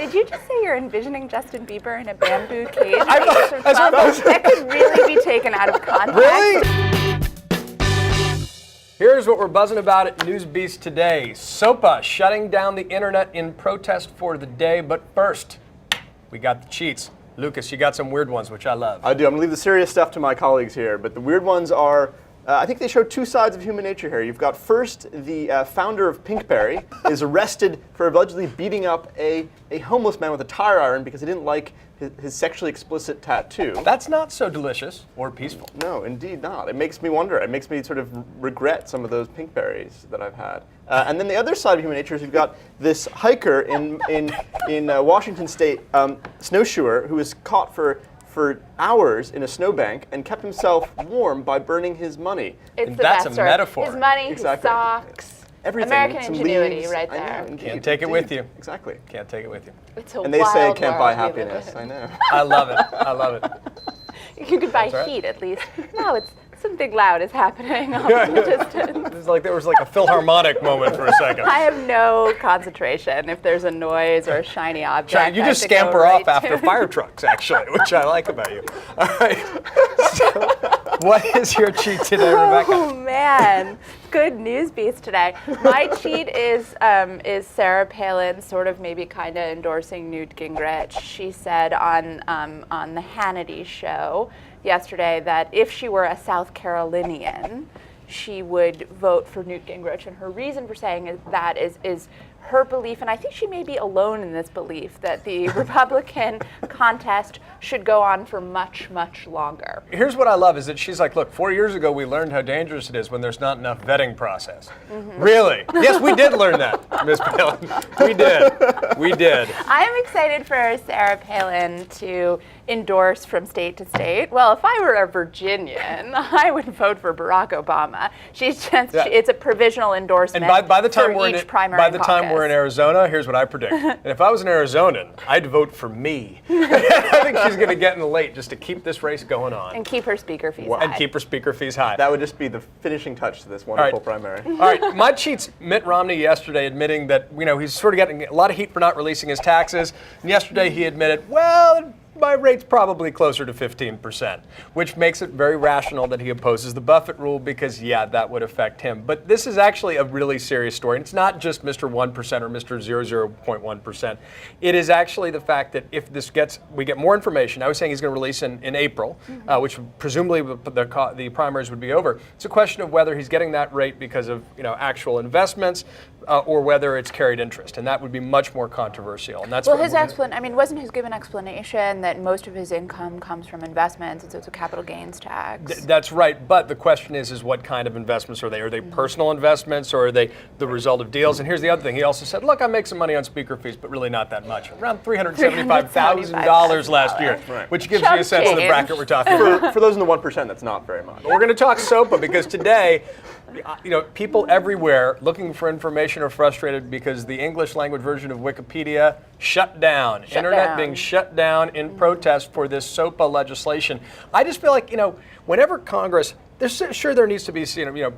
Did you just say you're envisioning Justin Bieber in a bamboo cage at the age of 12? That could really be taken out of context. Really? Here's what we're buzzing about at NewsBeast today. SOPA shutting down the internet in protest for the day. But first, we got the cheats. Lucas, you got some weird ones, which I love. I do. I'm going to leave the serious stuff to my colleagues here, but the weird ones are, I think they show two sides of human nature here. You've got first, the founder of Pinkberry is arrested for allegedly beating up a homeless man with a tire iron because he didn't like his sexually explicit tattoo. That's not so delicious or peaceful. No, indeed not. It makes me wonder. It makes me sort of regret some of those Pinkberries that I've had. And then the other side of human nature is you've got this hiker in Washington State, snowshoer, who was caught for hours in a snowbank and kept himself warm by burning his money. It's That's the a best story. metaphor. His money, Exactly. his socks. Everything. American Some ingenuity leaves. right I know, there. indeed, Can't take it with indeed. you. Exactly. Can't take it with you. It's a And they say wild can't buy world we live happiness. in. I know. I love it. I love it. You could buy That's right. heat at least. No, it's something loud is happening off in the distance. It was like there was like a Philharmonic moment for a second. I have no concentration if there's a noise or a shiny object. You I just have to go scamper right off after to- fire trucks, actually, which I like about you. All right. So, what is your cheat today, Rebecca? Oh man, good news beast today. My cheat is Sarah Palin sort of maybe kind of endorsing Newt Gingrich. She said on the Hannity show yesterday that if she were a South Carolinian, she would vote for Newt Gingrich, and her reason for saying that is her belief, and I think she may be alone in this belief, that the Republican contest should go on for much, much longer. Here's what I love is that she's like, look, 4 years ago we learned how dangerous it is when there's not enough vetting process. Mm-hmm. Really? Yes, we did learn that, Ms. Palin. We did. We did. I am excited for Sarah Palin to endorse from state to state. Well, if I were a Virginian, I would vote for Barack Obama. It's a provisional endorsement And by the time for we're each primary we're in Arizona, here's what I predict. And if I was an Arizonan, I'd vote for me. I think she's going to get in the late just to keep this race going on. And keep her speaker fees high. And keep her speaker fees high. That would just be the finishing touch to this wonderful primary. All right, my cheat's Mitt Romney yesterday admitting that he's sort of getting a lot of heat for not releasing his taxes. And yesterday he admitted, well, my rate's probably closer to 15%, which makes it very rational that he opposes the Buffett rule because, yeah, that would affect him. But this is actually a really serious story. And it's not just Mr. 1% or Mr. 0.1%. It is actually the fact that if we get more information. I was saying he's going to release in April, which presumably the primaries would be over. It's a question of whether he's getting that rate because of actual investments or whether it's carried interest, and that would be much more controversial. And that's wasn't his given explanation that most of his income comes from investments, and so it's a capital gains tax? That's right, but the question is what kind of investments are they? Are they personal investments, or are they the result of deals? And here's the other thing. He also said, look, I make some money on speaker fees, but really not that much. Around $375,000 last year, which gives you a sense of the bracket we're talking about. For those in the 1%, that's not very much. We're going to talk SOPA because today, people everywhere looking for information are frustrated because the English language version of Wikipedia shut down. Internet being shut down in protest for this SOPA legislation. I just feel like, whenever Congress, there needs to be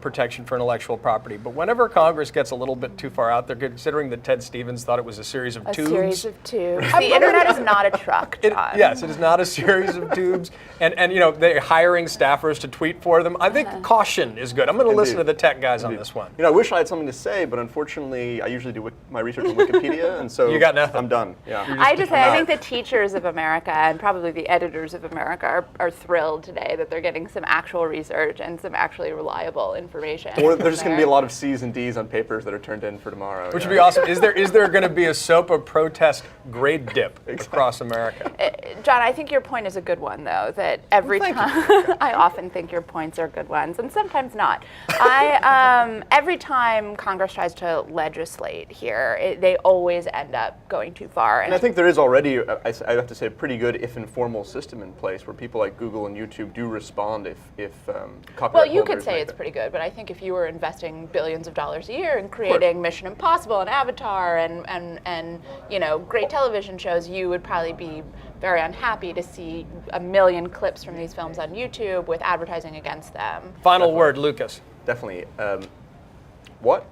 protection for intellectual property, but whenever Congress gets a little bit too far out there, considering that Ted Stevens thought it was a series of tubes. A series of tubes. The internet is not a truck, John. Yes, it is not a series of tubes, and they're hiring staffers to tweet for them. I think caution is good. I'm going to listen to the tech guys on this one. I wish I had something to say, but unfortunately, I usually do my research on Wikipedia, and so you got nothing. I'm done. Yeah. I think the teachers of America and probably the editors of America are thrilled today that they're getting some actual research and some actually reliable information. Or there's just going to be a lot of C's and D's on papers that are turned in for tomorrow. Which would be awesome. Is there going to be a SOPA protest grade dip across America? John, I think your point is a good one, though, that every time, I often think your points are good ones, and sometimes not. Every time Congress tries to legislate here, they always end up going too far. And I think there is already, I have to say, a pretty good, if informal system in place where people like Google and YouTube do respond if copyright Well, you could say it's pretty good, but I think if you were investing billions of dollars a year in creating Mission Impossible and Avatar and great television shows, you would probably be very unhappy to see 1 million clips from these films on YouTube with advertising against them. Final word, Lucas. Definitely. What?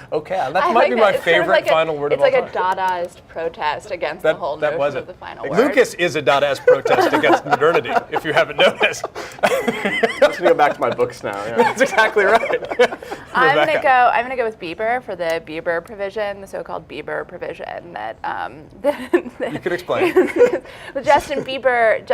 Okay, that I might like be that. my It's sort of favorite like final word of all It's time. like a Dadaist protest against the whole notion was of it. the final word. Lucas is a Dadaist protest against modernity, if you haven't noticed. I'm just gonna go back to my books now. Yeah. That's exactly right. I'm Rebecca. gonna go with Bieber for the Bieber provision, the so-called Bieber provision that You could explain. Justin Bieber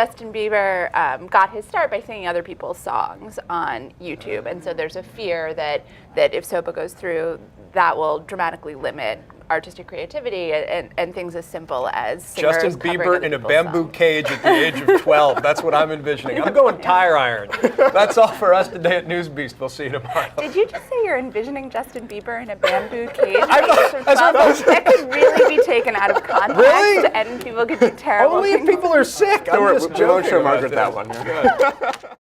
got his start by singing other people's songs on YouTube, and so there's a fear that if SOPA goes through, that will dramatically limit artistic creativity and things as simple as singers Justin covering Bieber other in a people's bamboo songs. cage at the age of 12. That's what I'm envisioning. I'm going tire iron. That's all for us today at NewsBeast. We'll see you tomorrow. Did you just say you're envisioning Justin Bieber in a bamboo cage? that's That could really be taken out of context, Really? and people could do terrible Only if things. people are sick. I'm just We won't joking show about Margaret this. that one. Yeah.